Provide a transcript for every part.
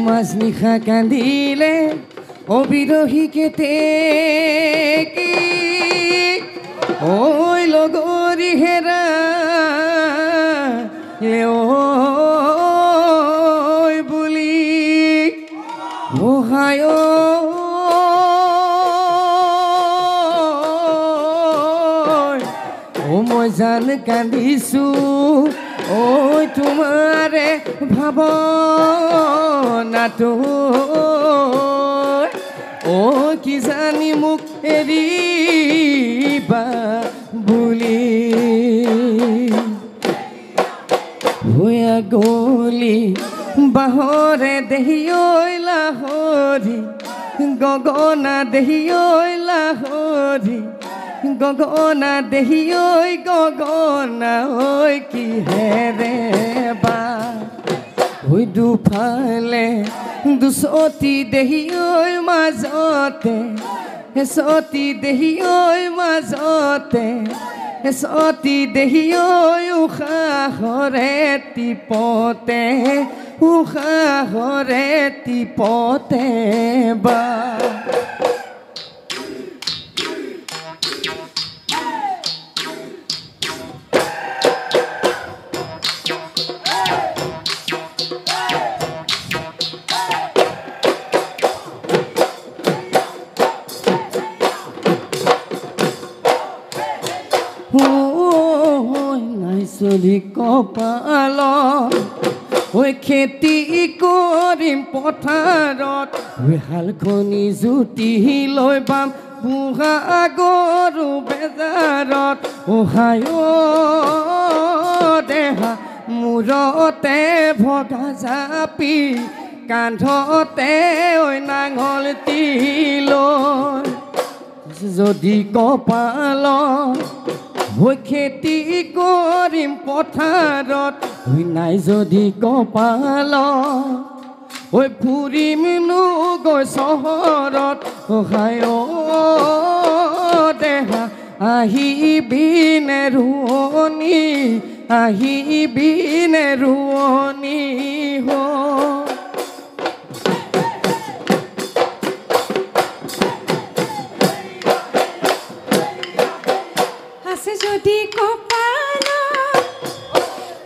মাজনিশা কান্দিলে অবিৰহী কেতে ঐ লগৰী হেৰা ঐ বুলি সহায় মই জান কান্দিছো ঐ তোমাৰে ভাৱনাটো ঐ কি জানি মোক এৰিবা বুলি ভয়া গলি বাহৰে দেহি ঐ লাহৰি গগনা দেহি ঐ লাহৰি গগনা দেহি ঐ গগনা ঐ কি হেৰে বা ঐ দুফালে দুচতি দেহি ঐ মাজতে এচতি দেহি ঐ মাজতে এচতি দেহি ঐ উশাহৰে টিপতে উশাহৰে টিপতে বা চলি কপাল ঐ খেতি কৰিম পথাৰত হালখনি জুতি লৈ পাম বুঢ়া গৰু বেজাৰত সহায় দেহা মূৰতে ভগা জাপি কান্ধতে ঐ নাঙলটি লৈ যদি কপাল ঐ খেতি কৰিম পথাৰত ঐ নাই যদি কপাল ঐ ফুৰিমনো গৈ চহৰত সহায় দেহা আহিবিনে ৰোৱনী আহিবিনে ৰোৱনী যদি কপাল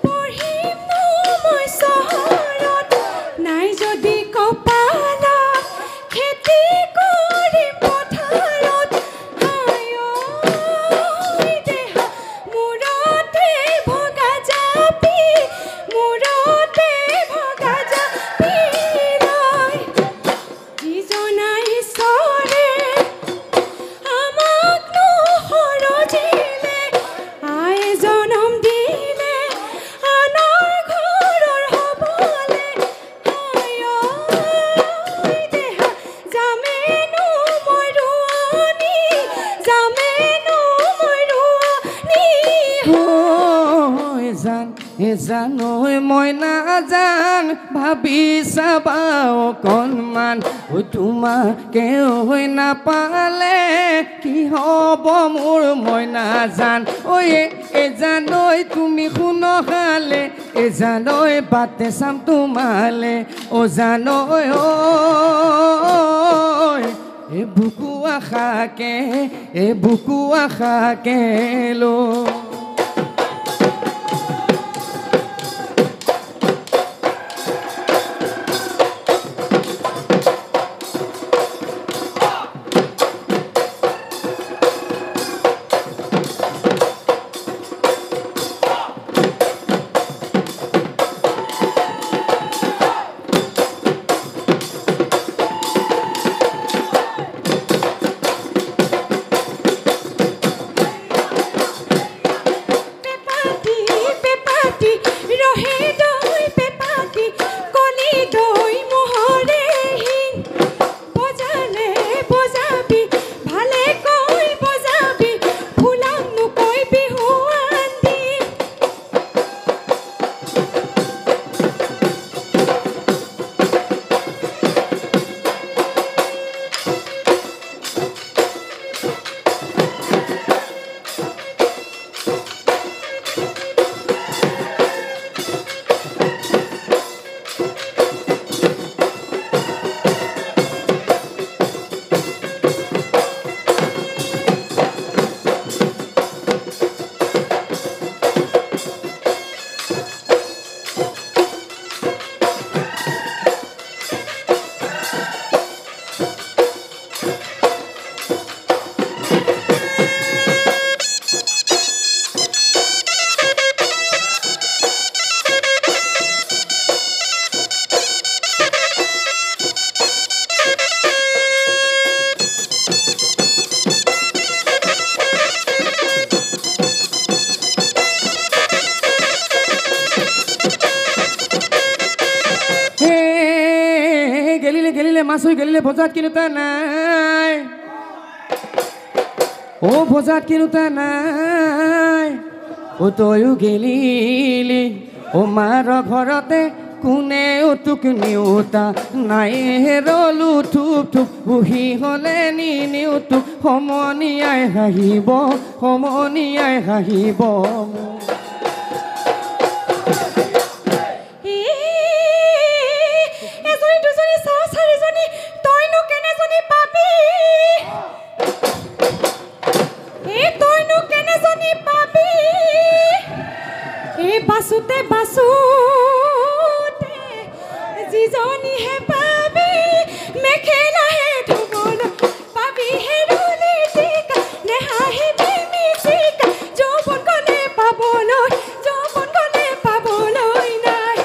পঢ়িম মই চহৰত নাই যদি কপাল খেতি কৰিম পথাৰত দেহা মূৰতে ভগা জাপি মূৰতে ভগা জাপি লৈ যিজনা ঈশ্বৰে আমাক নহৰজি জনম দিলে আনৰ ঘৰৰ হ'বলে দেহা জামেনো মই ৰোৱনী জামেনো মই ৰোৱনী জান জান ঐ মই নাজান ভাবি চাবা অকণমান ঐ তোমাকে ঐ নাপালে কি হ'ব মোৰ মই নাজান ঐ এজান ঐ তুমি শুনহালে এজান ঐ বাটে চাম তোমালে অ জান ঐ এ বুকু আশাকে লো মাছ হৈ গেলিলে বজাত কিনোতা নাই ও বজাত কিনোতা নাই ও তয়ো গেলিলি ও মাৰ ঘৰতে কোনেও তোক নিওতা নাই ৰলো থুপ থুপ উহি হ'লে নিনিও তোক সমনীয়াই হাঁহিব এজনী দুজনী চাও চাৰিজনী তইনো কেনেজনী পাবি তইনো কেনেজনী পাবি বাচোতে যিজনীহে পাবি মেখেলাহে ধুবলৈ পাবি হেৰুলি টিকা নেহাঁহিবি মিচিকা যৌৱন গ'লে পাবলৈ নাই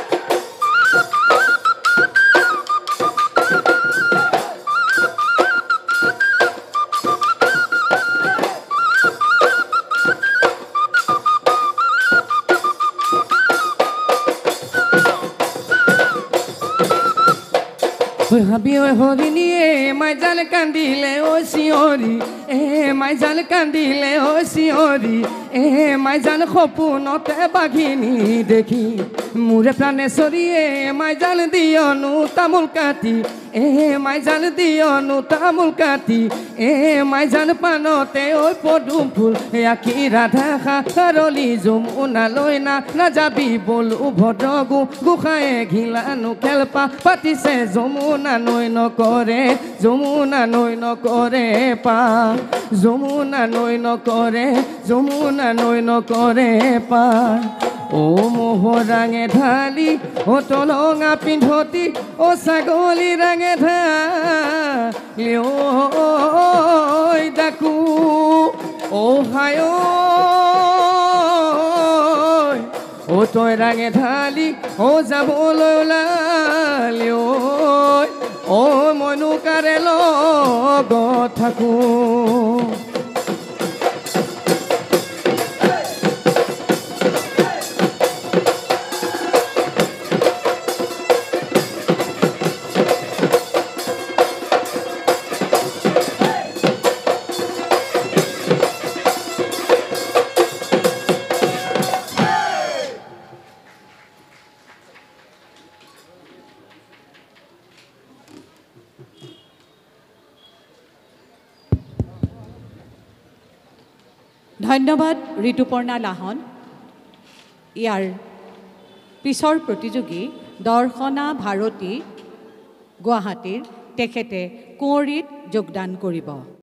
হাবি ঐ হৰিণীয়ে মাইজাল কান্দিলে ঐ চিঞৰি মাইজাল কান্দিলে ঐ চিঞৰি মাইজাল সপোনতে বাঘিনী দেখি মোৰে প্ৰাণেশ্বৰীয়ে মাইজাল দিয়নো তামোল কাটি মাইজাল দিয়নো তামোল কাটি মাইজাল পানতে ঐ পদুম ফুল আঁকি ৰাধা সাৰলি যমুনালৈ নাযাবি বলো ভদ্ৰ গোসাঁয়ে ঘিলানো খেলপা পাতিছে যমুনা নৈ নকৰে পা যমুনা নৈ নকৰে পা ও মোহৰাঙে ঢালি ও তলঙা পিন্ধতি ও ছাগলী ৰাঙে ঢালি ঐ ডাকু ও হায় ও তই ৰাঙে ঢালি ও যাবলৈ ওলালি ঐ মইনো কাৰে লগত থাকোঁ ধন্যবাদ ঋতুপৰ্ণা লাহন। ইয়াৰ পিছৰ প্ৰতিযোগী দৰ্শনা ভাৰতী গুৱাহাটীৰ তেখেতে কুঁৱৰীত যোগদান কৰিব।